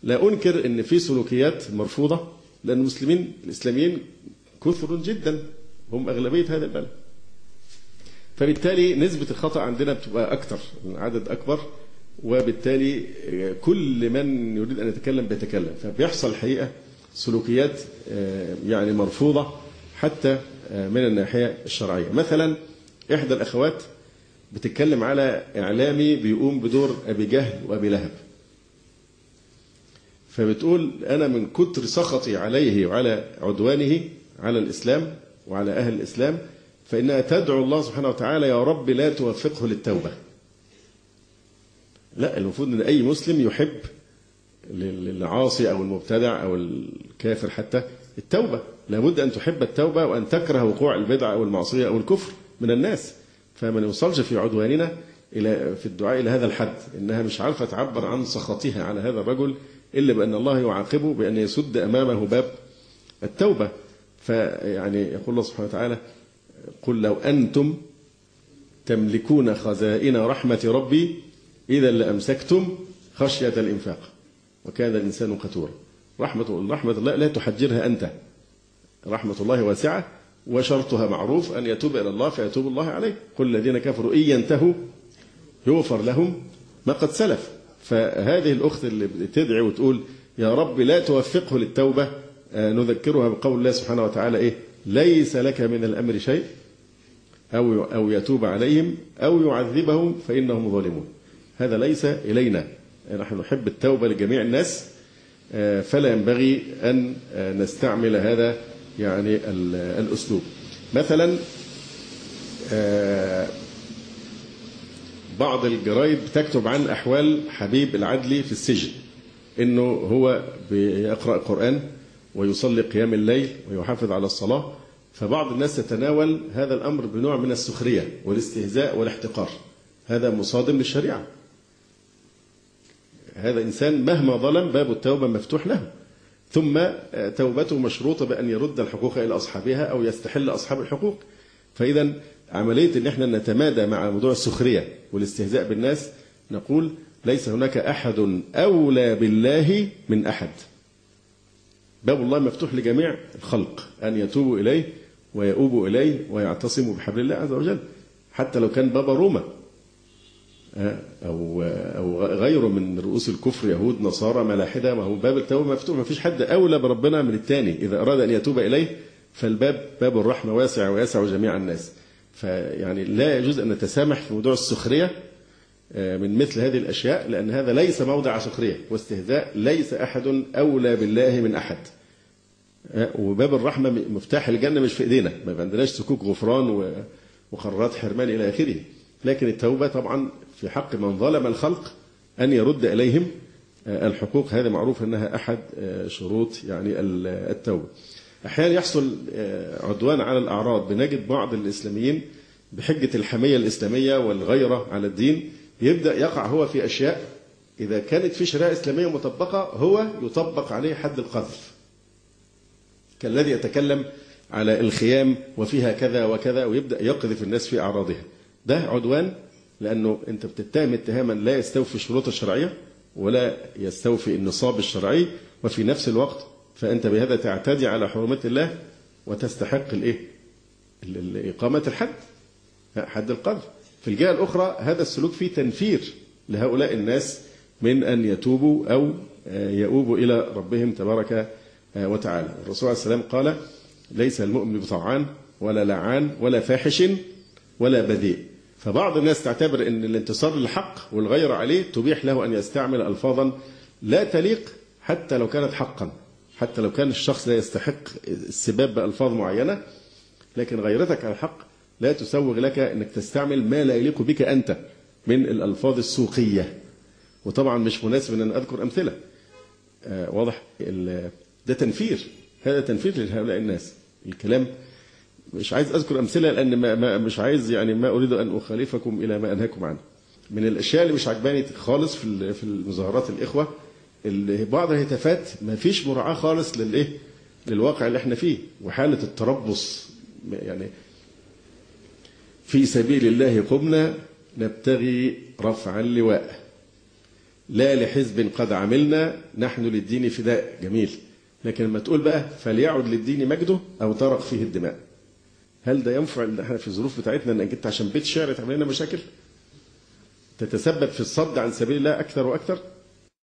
لا أنكر أن في سلوكيات مرفوضة، لأن المسلمين الإسلاميين كثر جدا، هم أغلبية هذا البلد، فبالتالي نسبة الخطأ عندنا بتبقى أكتر، عدد أكبر، وبالتالي كل من يريد أن يتكلم بيتكلم، فبيحصل الحقيقة سلوكيات يعني مرفوضة حتى من الناحية الشرعية. مثلا إحدى الأخوات بتتكلم على إعلامي بيقوم بدور أبي جهل وأبي لهب، فبتقول أنا من كتر سخطي عليه وعلى عدوانه على الإسلام وعلى أهل الإسلام فإنها تدعو الله سبحانه وتعالى يا رب لا توفقه للتوبة. لا، المفروض أن أي مسلم يحب للعاصي أو المبتدع أو الكافر حتى التوبة، لابد أن تحب التوبة وأن تكره وقوع البدعة أو المعصية أو الكفر من الناس. فما نوصلش في عدواننا في الدعاء إلى هذا الحد، إنها مش عارفة تعبر عن سخطها على هذا الرجل إلا بأن الله يعاقبه بأن يسد أمامه باب التوبة. فيعني يقول الله سبحانه وتعالى قل لو أنتم تملكون خزائن رحمة ربي إذا لأمسكتم خشية الإنفاق وكان الإنسان قتورا. رحمة الله لا تحجرها أنت، رحمة الله واسعة وشرطها معروف أن يتوب إلى الله فيتوب الله عليه. قل الذين كفروا إن ينتهوا يغفر لهم ما قد سلف. فهذه الأخت اللي بتدعي وتقول يا رب لا توفقه للتوبة نذكرها بقول الله سبحانه وتعالى إيه؟ ليس لك من الأمر شيء أو يتوب عليهم أو يعذبهم فإنهم ظالمون. هذا ليس إلينا، نحن نحب التوبة لجميع الناس، فلا ينبغي أن نستعمل هذا يعني الأسلوب. مثلا بعض الجرايد بتكتب عن أحوال حبيب العدلي في السجن، إنه هو بيقرأ القرآن ويصلي قيام الليل ويحافظ على الصلاة، فبعض الناس تتناول هذا الأمر بنوع من السخرية والاستهزاء والاحتقار. هذا مصادم للشريعة. هذا إنسان مهما ظلم باب التوبة مفتوح له، ثم توبته مشروطة بأن يرد الحقوق إلى أصحابها أو يستحل أصحاب الحقوق. فإذا عملية أن احنا نتمادى مع موضوع السخرية والاستهزاء بالناس، نقول ليس هناك أحد أولى بالله من أحد. باب الله مفتوح لجميع الخلق أن يتوبوا إليه ويؤوبوا إليه ويعتصموا بحبل الله عز وجل، حتى لو كان بابا روما أو غيره من رؤوس الكفر، يهود نصارى ملاحدة، ما هو باب التوبة مفتوح، ما فيش حد أولى بربنا من الثاني. إذا أراد أن يتوب إليه فالباب باب الرحمة واسع ويسع جميع الناس. فيعني لا يجوز أن نتسامح في موضوع السخرية من مثل هذه الأشياء، لأن هذا ليس موضع سخرية واستهزاء. ليس أحد أولى بالله من أحد. وباب الرحمة مفتاح الجنة مش في إيدينا، ما عندناش سكوك غفران وقرارات حرمان إلى آخره. لكن التوبة طبعا في حق من ظلم الخلق أن يرد إليهم الحقوق، هذا معروف أنها أحد شروط يعني التوبة. أحيانا يحصل عدوان على الأعراض، بنجد بعض الإسلاميين بحجة الحمية الإسلامية والغيرة على الدين يبدأ يقع هو في أشياء إذا كانت في شريعة إسلامية مطبقة هو يطبق عليه حد القذف، كالذي يتكلم على الخيام وفيها كذا وكذا ويبدأ يقذف الناس في أعراضها. ده عدوان، لأنه أنت بتتهم اتهاما لا يستوفي الشروط الشرعية ولا يستوفي النصاب الشرعي، وفي نفس الوقت فأنت بهذا تعتدي على حرمات الله وتستحق إقامة الحد، حد القذف. في الجهة الأخرى هذا السلوك فيه تنفير لهؤلاء الناس من أن يتوبوا أو يؤوبوا إلى ربهم تبارك وتعالى. الرسول عليه السلام قال ليس المؤمن بطعان ولا لعان ولا فاحش ولا بذيء. فبعض الناس تعتبر أن الانتصار للحق والغير عليه تبيح له أن يستعمل ألفاظا لا تليق حتى لو كانت حقا، حتى لو كان الشخص لا يستحق السباب بألفاظ معينة، لكن غيرتك على الحق لا تسوغ لك أنك تستعمل ما لا يليق بك أنت من الألفاظ السوقية. وطبعا مش مناسب أن أذكر أمثلة، واضح؟ ده تنفير، هذا تنفير لهؤلاء الناس. الكلام مش عايز أذكر أمثلة لأن مش عايز يعني ما أريد أن أخالفكم إلى ما أنهاكم عنه. من الأشياء اللي مش عجباني خالص في المظاهرات الإخوة، بعض الهتافات ما فيش مراعاة خالص للواقع اللي احنا فيه وحالة التربص. يعني في سبيل الله قمنا نبتغي رفع اللواء، لا لحزب قد عملنا نحن للدين فداء، جميل. لكن لما تقول بقى فليعد للدين مجده أو ترق فيه الدماء، هل ده ينفع إن احنا في الظروف بتاعتنا انك انت عشان بيت شعر تعمل لنا مشاكل؟ تتسبب في الصد عن سبيل الله أكثر وأكثر؟